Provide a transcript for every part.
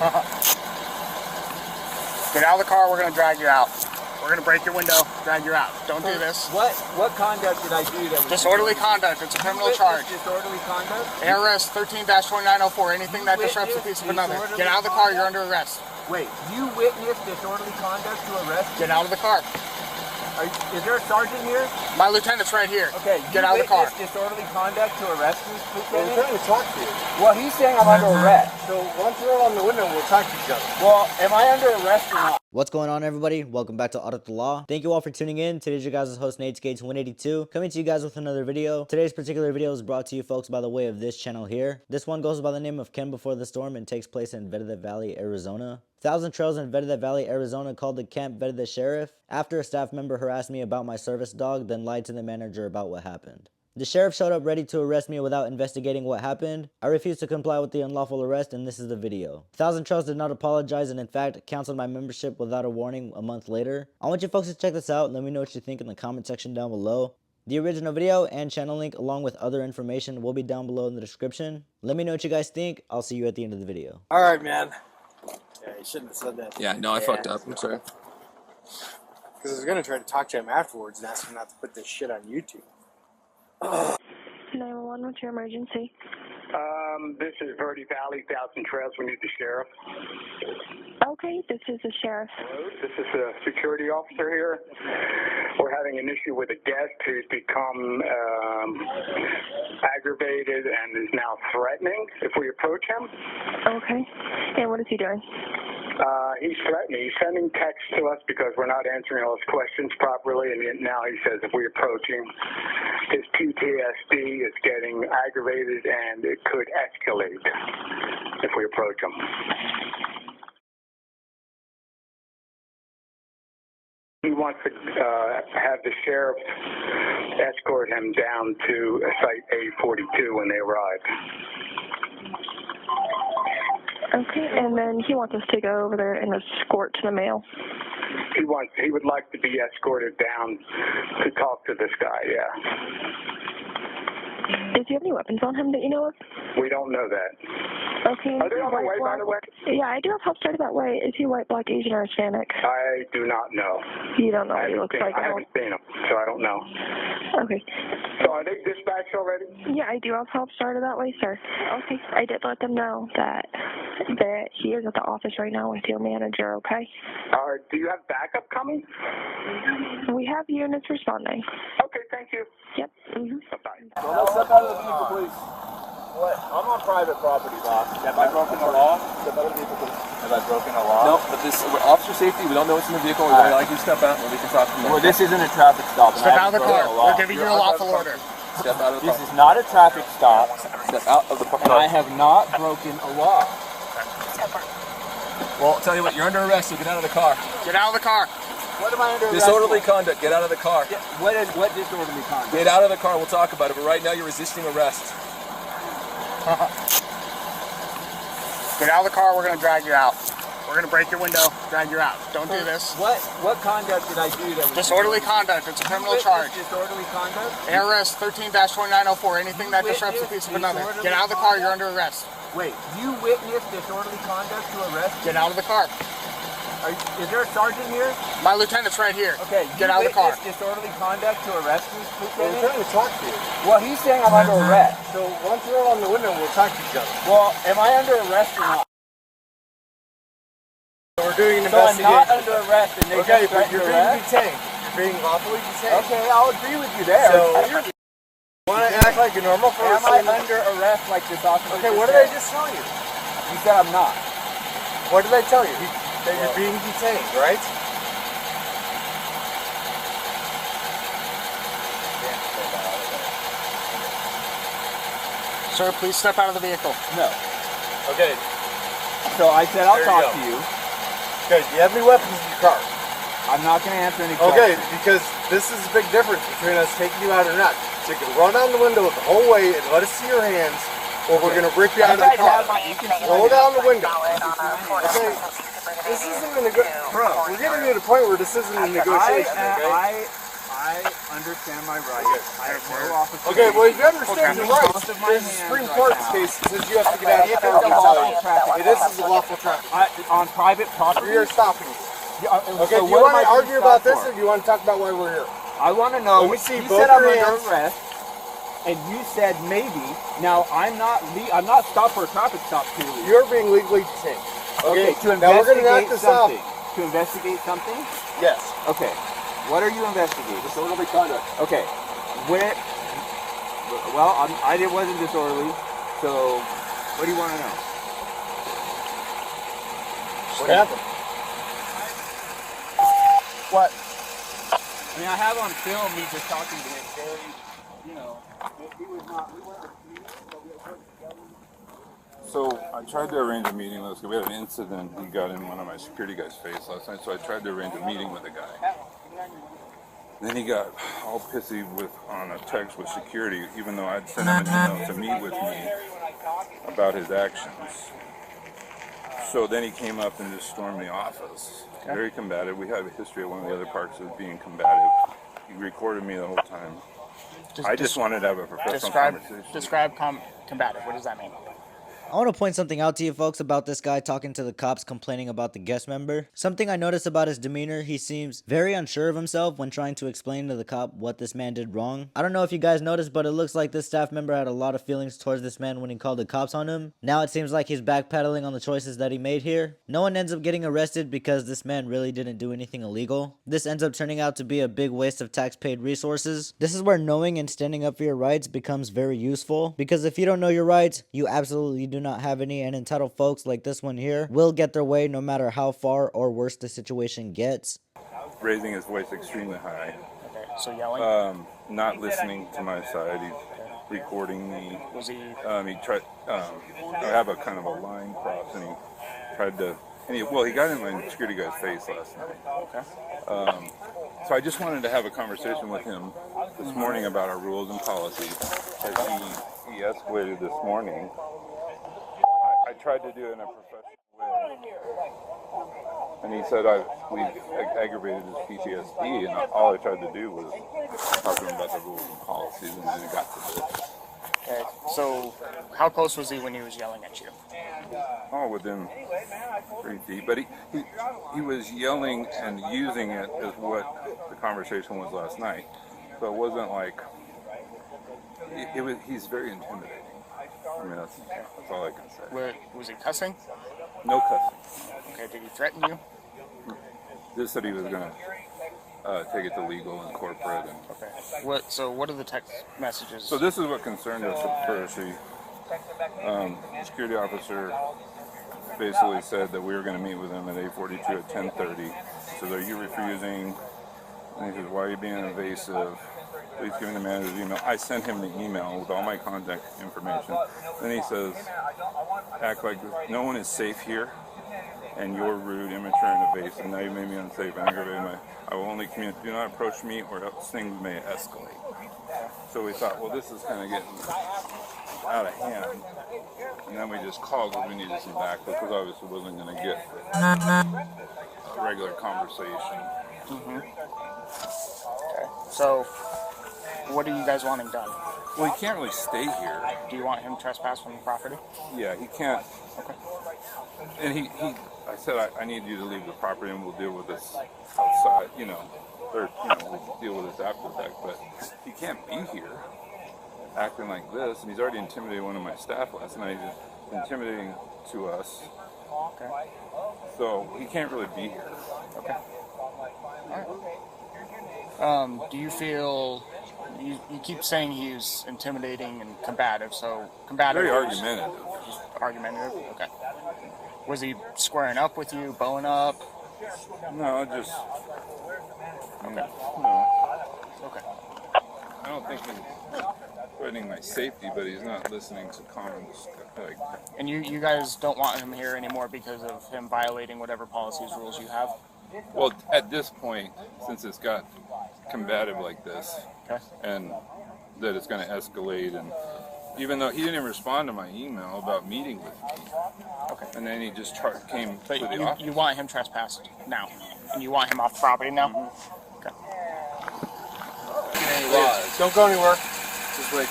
Get out of the car, we're gonna drag you out. We're gonna break your window, drag you out. Don't do this. What conduct did I do that was disorderly conduct? It's a criminal charge. Disorderly conduct? ARS 13-2904. Anything that disrupts the peace of another. Get out of the car, you're under arrest. Wait, you witnessed disorderly conduct to arrest? Get out of the car. Is there a sergeant here? My lieutenant's right here. Okay, get out of the car. Disorderly conduct to arrest me, Lieutenant? We're trying to talk to you. Well, he's saying I'm under arrest. So once we're on the window, we'll talk to each other. Well, am I under arrest or not? What's going on, everybody? Welcome back to Audit the Law. Thank you all for tuning in. Today's your guys' host, Nate Skates 182, coming to you guys with another video. Today's particular video is brought to you folks by the way of this channel here. This one goes by the name of Ken Before the Storm and takes place in Verde Valley, Arizona. Thousand Trails in Verde Valley, Arizona called the Camp Verde sheriff after a staff member harassed me about my service dog, then lied to the manager about what happened. The sheriff showed up ready to arrest me without investigating what happened. I refused to comply with the unlawful arrest, and this is the video. Thousand Trails did not apologize and in fact canceled my membership without a warning a month later. I want you folks to check this out. Let me know what you think in the comment section down below. The original video and channel link along with other information will be down below in the description. Let me know what you guys think. I'll see you at the end of the video. Alright, man. Yeah, you shouldn't have said that. Yeah, no, I fucked up. I'm sorry. Because I was going to try to talk to him afterwards and ask him not to put this shit on YouTube. 911, what's your emergency? This is Verde Valley, Thousand Trails. We need the sheriff. Okay, this is the sheriff. Hello, this is a security officer here. We're having an issue with a guest who's become aggravated and is now threatening if we approach him. Okay, and what is he doing? He's threatening. He's sending texts to us because we're not answering all his questions properly, and now he says if we approach him, his PTSD is getting aggravated and it could escalate if we approach him. He wants to have the sheriff escort him down to site A42 when they arrive. Okay, and then he wants us to go over there and escort to the mail. He would like to be escorted down to talk to this guy, yeah. Does he have any weapons on him that you know of? We don't know that. Okay. Are they on the way, by the way? Yeah, I do have help started that way. Is he white, black, Asian, or Hispanic? I do not know. You don't know what he looks like? I haven't seen him, so I don't know. Okay. So are they dispatched already? Yeah, I do have help started that way, sir. Okay. I did let them know that he is at the office right now with your manager, okay? Do you have backup coming? We have units responding. Okay, thank you. Yep. Bye-bye. Well, let's step out of the vehicle, please. What? I'm on private property, boss. Have I broken the law? Step out of the vehicle, please. Have I broken the law? No, but this officer safety. We don't know what's in the vehicle. We're going to like you to step out, and we can talk from there. Well, this isn't a traffic stop. Step out of the car. We're giving you a lawful order. Step out of the car. This is not a traffic stop. Step out of the car. And I have not broken a law. Well, I'll tell you what. You're under arrest, so get out of the car. Get out of the car. What am I under arrest Disorderly for? conduct. Get out of the car. Yeah, what disorderly conduct? Get out of the car. We'll talk about it. But right now, you're resisting arrest. Get out of the car, we're gonna drag you out. We're gonna break your window, drag you out. Don't do this. What conduct did I do that was disorderly conduct. It's a criminal charge. Disorderly conduct? ARS 13-2904. Anything that disrupts the peace of another. Get out of the car, you're under arrest. Wait, you witnessed disorderly conduct to arrest? Get out of the car. Is there a sergeant here? My lieutenant's right here. Okay, get out of the car. Disorderly conduct to arrest me, Lieutenant? We're trying to talk to you. Well, he's saying I'm under arrest. So once we're on the window, we'll talk to each other. Well, am I under arrest or not? We're doing an So I'm investigation. not under arrest and they Okay, just but you're being arrest? detained. You're being lawfully detained. Okay, I'll agree with you there. So, you want to act like a normal person? Am I under arrest like this officer? Okay, what did I just tell you? You said I'm not. What did I tell you? That you're being detained, right? Sir, please step out of the vehicle. No. Okay. So I said I'll There you talk go. to you. Okay, do you have any weapons in your car? I'm not going to answer any Okay, questions. because this is a big difference between us taking you out or not. So you can run down the window the whole way and let us see your hands, or we're going to rip you out of the car. Roll down the window. Okay, this isn't going to go... Bro, we're getting to the point where this isn't a negotiation, okay? understand my rights. I have no officer. Okay, well, if you understand your rights, Both of my there's a hands Supreme right Court now. case that says you have to get out of the If car. it's a I'm telling lawful you. traffic, This is a lawful traffic. on private property. We are stopping you. Okay, So do you what want am I to being argue about stopped this, for? or do you want to talk about why we're here? I want to know. Let me see You both said I'm your under hands. arrest, and you said maybe. Now I'm not stopped for a traffic stop, clearly. You're being legally detained. Okay, to now we're going to knock investigate this out. something. To investigate something? Yes. Okay. What are you investigating? Disorderly conduct. Okay. Where? Well, I wasn't disorderly. So, what do you want to know? What happened? What? I mean, I have on film me just talking to him. Very, you know, he was not. We weren't. So I tried to arrange a meeting with this guy. We had an incident. He got in one of my security guys' face last night, so I tried to arrange a meeting with the guy. Then he got all pissy on a text with security, even though I'd sent him an email to meet with me about his actions. So then he came up and just stormed the office. Very combative. We have a history at one of the other parks of being combative. He recorded me the whole time. I just wanted to have a professional conversation. Describe combative. What does that mean? I want to point something out to you folks about this guy talking to the cops complaining about the guest member. Something I noticed about his demeanor, he seems very unsure of himself when trying to explain to the cop what this man did wrong. I don't know if you guys noticed, but it looks like this staff member had a lot of feelings towards this man when he called the cops on him. Now it seems like he's backpedaling on the choices that he made here. No one ends up getting arrested because this man really didn't do anything illegal. This ends up turning out to be a big waste of tax-paid resources. This is where knowing and standing up for your rights becomes very useful, because if you don't know your rights, you absolutely do not have any, and entitled folks like this one here will get their way no matter how far or worse the situation gets. Raising his voice extremely high. Okay, so yelling? Not listening to my side. He's recording me. Was he... He tried, I have a kind of a line cross, and he tried to, he got in my security guy's face last night. Okay. So I just wanted to have a conversation with him this morning about our rules and policies. As he escalated this morning. I tried to do it in a professional way, and he said we've aggravated his PTSD, and all I tried to do was talk to him about the rules and policies, and then it got to this. Okay, so how close was he when he was yelling at you? Oh, within 3 feet, but he was yelling and using it as what the conversation was last night, so it wasn't like, he's very intimidating. I mean, that's all I can say. Was he cussing? No cussing. Okay, did he threaten you? Just said he was going to take it to legal and corporate. And Okay. So what are the text messages? so this is what concerned us at first. The security officer basically said that we were going to meet with him at 8:42 at 10:30. So are you refusing? And he says, why are you being invasive? Please give me the manager's email. I sent him the email with all my contact information. Then he says, act like no one is safe here, and you're rude, immature, and evasive. Now you made me unsafe and aggravated I will only communicate. Do not approach me, or else things may escalate. So we thought, well, this is kind of getting out of hand. And then we just called because we needed some backup, because obviously wasn't going to get a regular conversation. Mm-hmm. Okay. So what are you guys wanting done? Well, he can't really stay here. Do you want him trespass from the property? Yeah, he can't. Okay. And I said, I need you to leave the property and we'll deal with this outside, we'll deal with this after the fact. But he can't be here acting like this. And he's already intimidated one of my staff last night. He's intimidating to us. Okay. So he can't really be here. Okay. All right. Do you feel... You keep saying he's intimidating and combative, so combative... Very argumentative. Just argumentative? Okay. Was he squaring up with you, bowing up? No, just... Okay. No. Okay. I don't think he's threatening my safety, but he's not listening to comments. And you guys don't want him here anymore because of him violating whatever policies, rules you have? Well, at this point, since it's got combative like this, okay, and that it's going to escalate, and even though he didn't even respond to my email about meeting with me, okay, and then he just came but to the office. You want him trespassed now, and you want him off the property now? Mm-hmm. Okay. any laws. Don't go anywhere. Just wait.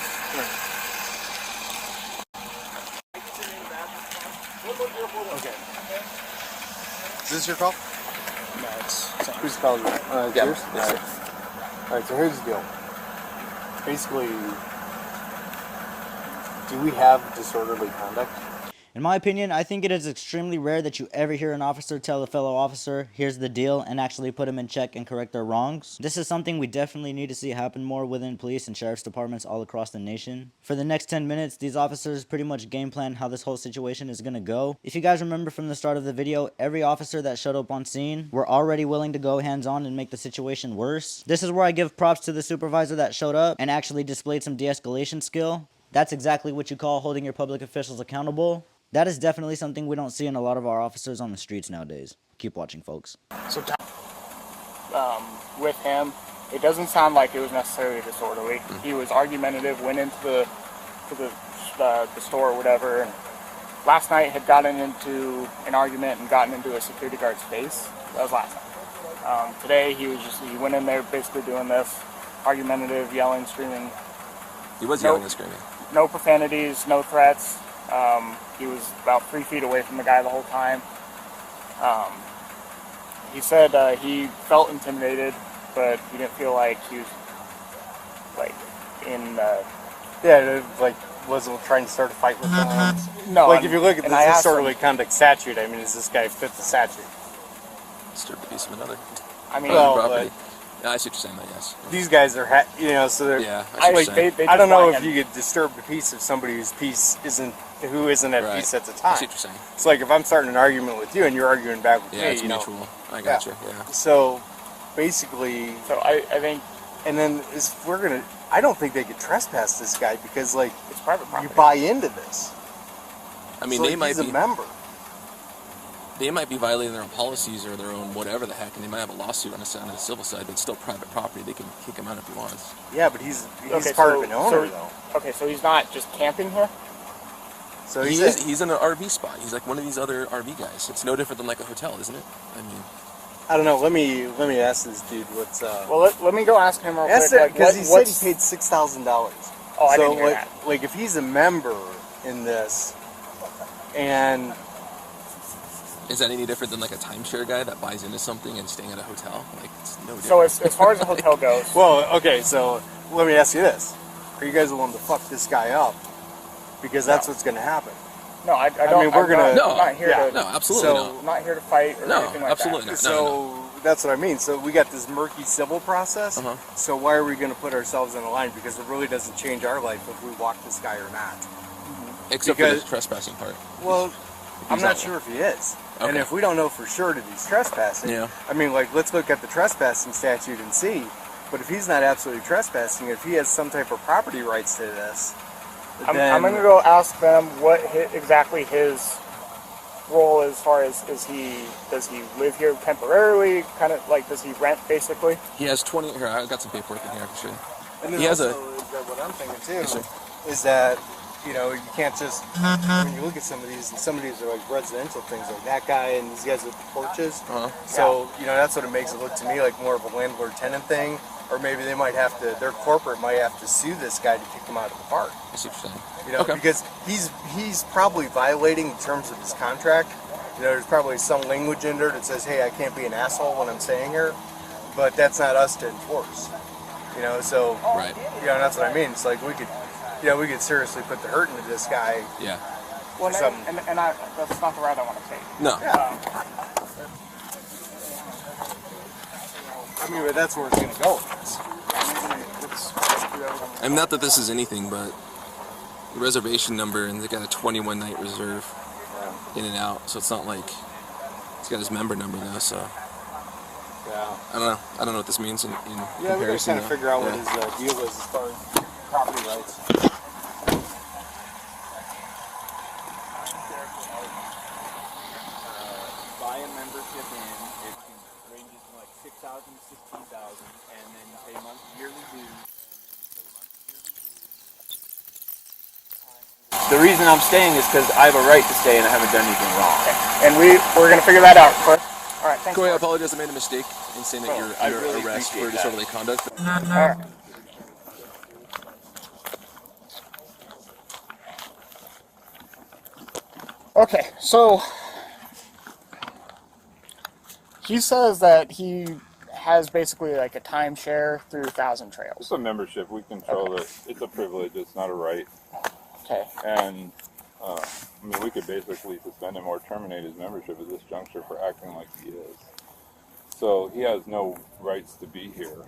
Okay. Is this your call? No, it's Who's calling you? Yeah, Yours? yes, sir. Alright, so here's the deal. Basically, do we have disorderly conduct? In my opinion, I think it is extremely rare that you ever hear an officer tell a fellow officer, here's the deal, and actually put him in check and correct their wrongs. This is something we definitely need to see happen more within police and sheriff's departments all across the nation. For the next 10 minutes, these officers pretty much game plan how this whole situation is gonna go. If you guys remember from the start of the video, every officer that showed up on scene were already willing to go hands-on and make the situation worse. This is where I give props to the supervisor that showed up and actually displayed some de-escalation skill. That's exactly what you call holding your public officials accountable. That is definitely something we don't see in a lot of our officers on the streets nowadays. Keep watching, folks. So, with him, it doesn't sound like it was necessarily disorderly. He was argumentative, went into the store or whatever, and last night had gotten into an argument and gotten into a security guard's face. That was last night. Today, he went in there basically doing this, argumentative, yelling, screaming. He was yelling and screaming. No profanities, no threats. He was about 3 feet away from the guy the whole time. He said he felt intimidated, but he didn't feel like he was like in. Yeah, like wasn't trying to start a fight with someone. No, like if you look at and the I asked disorderly him- conduct statute, I mean, does this guy fit the statute? Disturb the peace of another. I mean, Well, Property. Yeah, I see what you're saying, but yes. These guys are, so they're. Yeah, I see I, what you're saying. they I don't know just if want you him- could disturb the peace of somebody who isn't at Right. peace at the I time. see what you're saying. It's like if I'm starting an argument with you and you're arguing back with Yeah, me, it's you know. mutual. I got you. Yeah. So basically, So I think and then I don't think they could trespass this guy because like it's private property. you buy into this. I mean, So, they might he's be. a member. They might be violating their own policies or their own whatever the heck, and they might have a lawsuit on the side, on the civil side, but it's still private property. They can kick him out if he wants. Yeah, but he's Okay, part so- of an owner so- though. Okay, so he's not just camping here. So He's in an RV spot. He's like one of these other RV guys. It's no different than like a hotel, isn't it? I mean, I don't know. Let me ask this dude what's. Well, let me go ask him real Ask quick. him Like, because he said what's he paid $6,000. Oh, I so didn't hear like, that. like if he's a member in this, and is that any different than like a timeshare guy that buys into something and staying at a hotel? Like, it's no different. So as far as the hotel goes, well, okay. So let me ask you this: are you guys willing to fuck this guy up? Because that's what's going to happen. no, I don't. mean, we're gonna- No, I'm not here yeah, to. no, absolutely So- not. I'm not here to fight or No, anything like absolutely that. not. So that's what I mean. So we got this murky civil process. Uh-huh. So why are we going to put ourselves on the line? Because it really doesn't change our life if we walk this guy or not. Except for the because- trespassing part. Well, I'm he's not not- sure if he is. And Okay. if we don't know for sure that he's trespassing, Yeah. I mean, like, let's look at the trespassing statute and see. But if he's not absolutely trespassing, if he has some type of property rights to this, I'm then going to go ask them what exactly his role as far as does he live here temporarily? Kind of like does he rent basically? He has 20. Here, I got some paperwork in here. I can show you. And then He has also, what I'm thinking too is that you can't just when you look at some of these are like residential things, like that guy and these guys with the porches. Uh-huh. So that's what it makes it look to me like more of a landlord-tenant thing, or maybe they might have to, their corporate might have to sue this guy to kick him out of the park. I see what you're saying. Okay. Because he's probably violating the terms of his contract. There's probably some language in there that says, hey, I can't be an asshole when I'm staying here, but that's not us to enforce. So Right. that's what I mean. It's like we could seriously put the hurt into this guy. Yeah. Well, Some- and that's not the route I want to take. No. I mean, but that's where it's going to go. I mean, not that this is anything, but the reservation number, and they got a 21-night reserve in and out, so it's not like he's got his member number though. So Yeah. I don't know. I don't know what this means in Yeah, we got to comparison. kind of figure out what Yeah. his deal is as far as property rights. Buy a membership in, it ranges from like 6,000 to 16,000, and then you pay yearly dues. The reason I'm staying is because I have a right to stay and I haven't done anything wrong. And we're going to figure that out. All right, thanks. Corey, I apologize. I made a mistake in saying that I you're really arrested for appreciate that. disorderly conduct. All right. Okay, so he says that he has basically like a timeshare through 1,000 Trails. It's a membership. We control it. It's a privilege. It's not a right. Okay. And I mean, we could basically suspend him or terminate his membership at this juncture for acting like he is. So he has no rights to be here.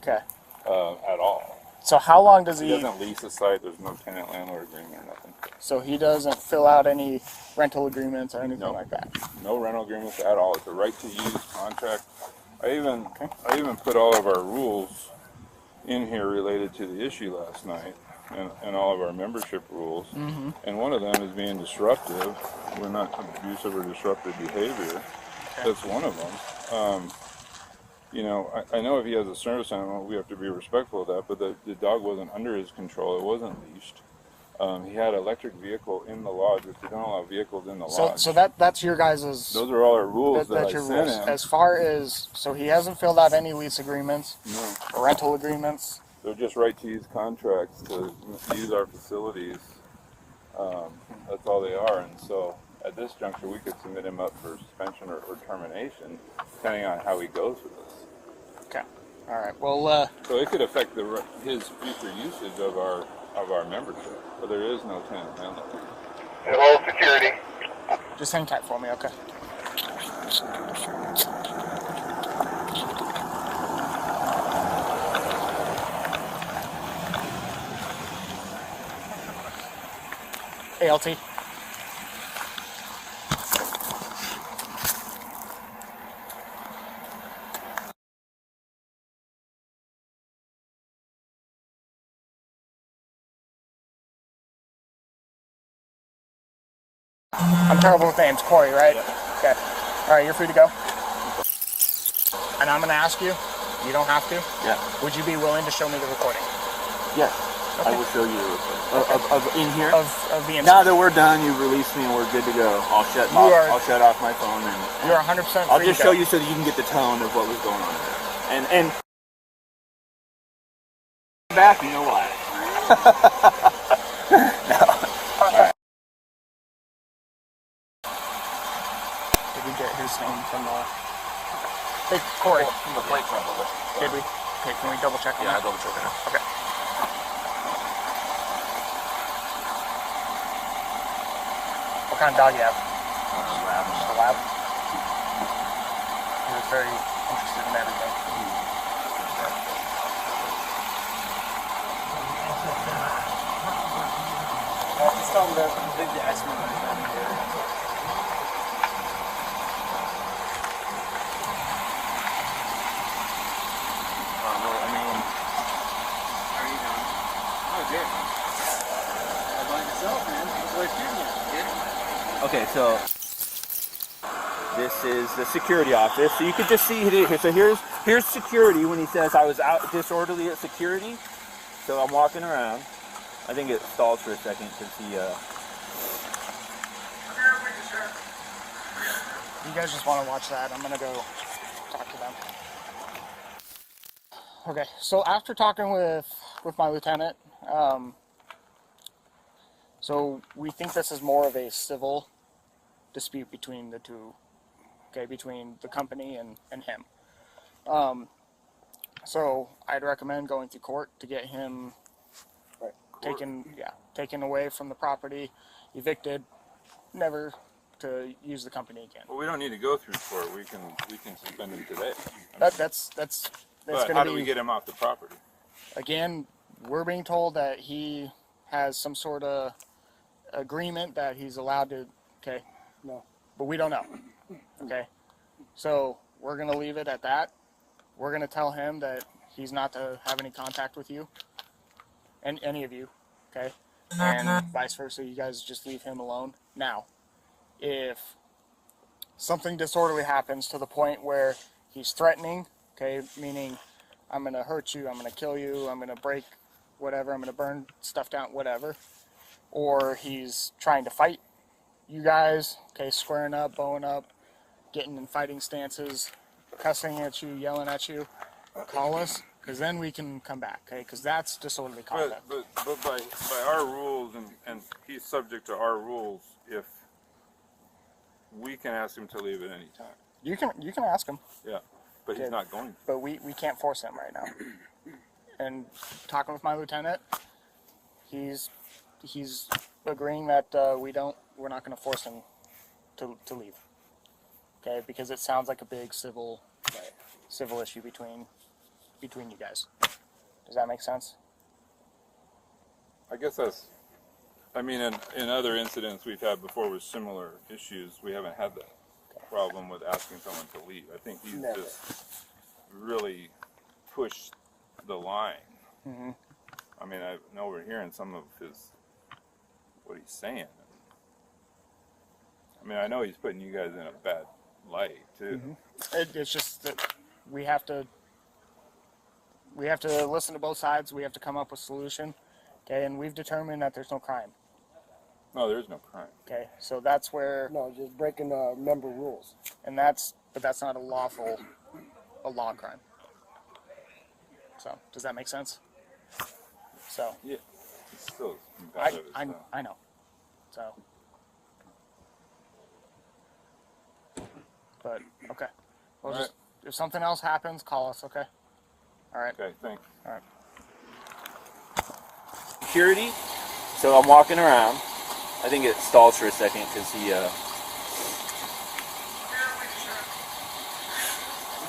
Okay. At all. So how long does He doesn't lease a site. There's no tenant-landlord agreement or nothing. So he doesn't fill out any rental agreements or anything like that? No rental agreements at all. It's a right-to-use contract. I even put all of our rules in here related to the issue last night, and all of our membership rules. Mm-hmm. And one of them is being disruptive. We're not abusive or disruptive behavior. Okay. That's one of them. You know, I know if he has a service animal, we have to be respectful of that, but the dog wasn't under his control. It wasn't leashed. He had an electric vehicle in the lodge, which we don't allow vehicles in the lodge. So that's your guys'... Those are all our rules that I sent him. As far as... So he hasn't filled out any lease agreements? No. Or rental agreements? They're just right-to-use contracts to use our facilities. That's all they are, and so... At this juncture, we could submit him up for suspension or termination, depending on how he goes with this. Okay. All right. Well. So it could affect his future usage of our membership, but there is no tenant landlord. Hello, security. Just hang tight for me, okay? Hey, LT. I'm terrible with names. Corey, right? Yeah. Okay. All right, you're free to go. And I'm going to ask you, you don't have to. Yeah. Would you be willing to show me the recording? Yes. Okay. I will show you the recording. Of in here? Of the incident. Now that we're done, you've released me and we're good to go. I'll shut off my phone and you're 100% free. I'll just show you so that you can get the tone of what was going on there. And back, you know why. No. Right. Did we get his name from the... Hey, Corey. From the plate front of it. Did we? Okay, can we double check on that? Yeah, I double check it. Okay. What kind of dog you have? Lab. Just a lab? He was very interested in everything. Just tell them that the estimate is not here. I mean, how are you doing? Oh, good. How about yourself, man? What's life treating you? Okay, so this is the security office. So you can just see it here. So here's security when he says I was out disorderly at security. So I'm walking around. I think it stalls for a second because he. You guys just want to watch that. I'm going to go talk to them. Okay, so after talking with my lieutenant, so we think this is more of a civil dispute between the two, okay, between the company and him. So I'd recommend going to court to get him taken away from the property, evicted, never to use the company again. Well, we don't need to go through court. We can suspend him today. That's But how do we get him off the property? Again, we're being told that he has some sort of agreement that he's allowed to. Okay. No. But we don't know. Okay. So we're gonna leave it at that. We're gonna tell him that he's not to have any contact with you and any of you. Okay. And vice versa. You guys just leave him alone. Now, if something disorderly happens to the point where he's threatening, okay, meaning I'm going to hurt you, I'm going to kill you, I'm going to break whatever, I'm going to burn stuff down, whatever, or he's trying to fight you guys, okay, squaring up, bowing up, getting in fighting stances, cussing at you, yelling at you, call us, because then we can come back, okay, because that's disorderly conduct. But by our rules, and he's subject to our rules, if we can ask him to leave at any time. You can ask him. Yeah, but he's not going to. But we can't force him right now. And talking with my lieutenant, he's agreeing that we're not going to force him to leave. Okay, because it sounds like a big civil issue between you guys. Does that make sense? I guess that's. I mean, in other incidents we've had before with similar issues, we haven't had that problem with asking someone to leave. I think he's just really pushed the line. Mm-hmm. I mean, I know we're hearing some of what he's saying. I mean, I know he's putting you guys in a bad light too. Mm-hmm. It's just that we have to listen to both sides. We have to come up with a solution. Okay, and we've determined that there's no crime. No, there's no crime. Okay, so that's where just breaking member rules. and that's not a law crime. So does that make sense? So Yeah, it's still bad of his stuff. I know. So, but okay. Well, All just if something else happens, call us. Okay. All right. Okay, thanks. All right. Security. So I'm walking around. I think it stalls for a second because he. You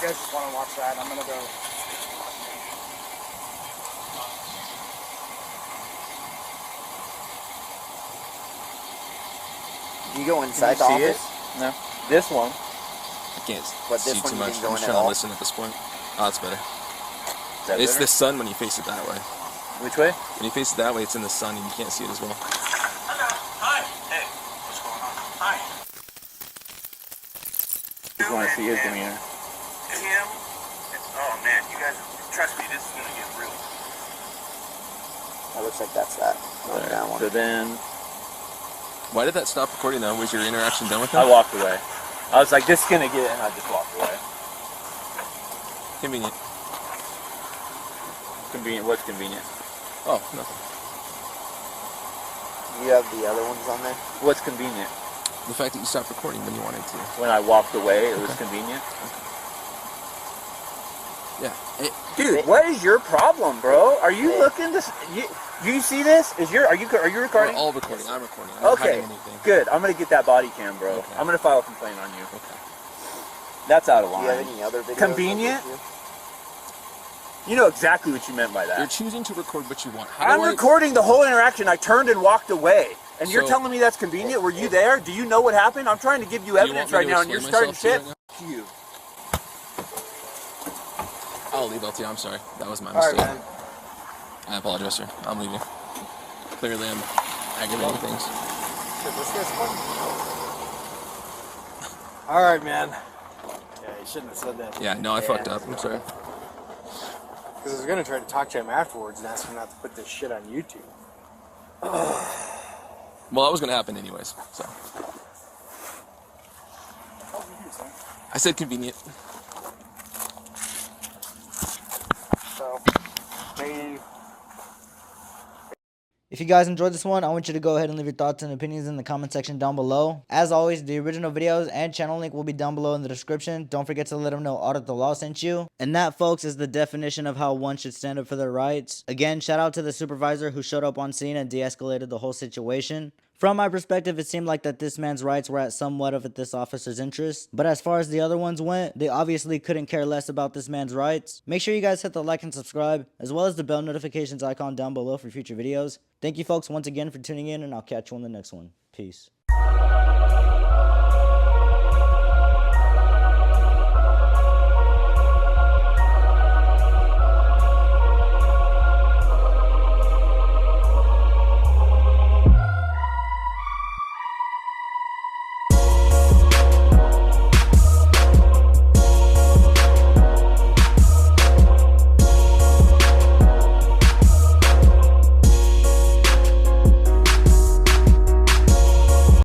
guys just want to watch that? I'm gonna go. Do you go inside the see it? office? No. This one. I can't But see this one too you much. didn't go I'm in just at trying to all? listen at this point. Oh, that's better. Is that It's better? the sun when you face it that way. Which way? When you face it that way, it's in the sun and you can't see it as well. Hi. Hey, what's going on? Hi. Just want to see his demeanor. Kim. Oh man, you guys, trust me, this is gonna get real. That looks like that's that. Alright, That one. so then Why did that stop recording though? Was your interaction done with him? I walked away. I was like, this is gonna get, and I just walked away. Convenient. Convenient. What's convenient? Oh, nothing. You have the other ones on there? What's convenient? The fact that you stopped recording when you wanted to. When I walked away, it was convenient. Yeah. Dude, what is your problem, bro? Are you looking to? You see this? Are you We're recording? all recording. I'm recording. I'm not Okay, hiding anything. good. I'm gonna get that body cam, bro. Okay. I'm gonna file a complaint on you. Okay. That's out of Do you have line. any other videos? Convenient? of this You know exactly what you meant by You're that. choosing to record what you want. How I'm do I- recording the whole interaction. I turned and walked away. And you're So- telling me that's convenient? Were you there? Do you know what happened? I'm trying to give you Do you evidence want me right to now, and you're explain starting myself shit. to you right F you. I'll leave LT. I'm sorry. That was my All right, mistake. man. I apologize, sir. I'm leaving. Clearly, I'm aggravating things. This guy's fun. All right, man. Yeah, you shouldn't have said that. Yeah, no, I fucked up. I'm sorry. Because I was going to try to talk to him afterwards and ask him not to put this shit on YouTube. Well, that was going to happen anyways, so. I said convenient. So they. If you guys enjoyed this one, I want you to go ahead and leave your thoughts and opinions in the comment section down below. As always, the original videos and channel link will be down below in the description. Don't forget to let them know Art of the Law sent you. And that, folks, is the definition of how one should stand up for their rights. Again, shout out to the supervisor who showed up on scene and de-escalated the whole situation. From my perspective, it seemed like that this man's rights were at somewhat of this officer's interest. But as far as the other ones went, they obviously couldn't care less about this man's rights. Make sure you guys hit the like and subscribe, as well as the bell notifications icon down below for future videos. Thank you folks once again for tuning in, and I'll catch you on the next one. Peace.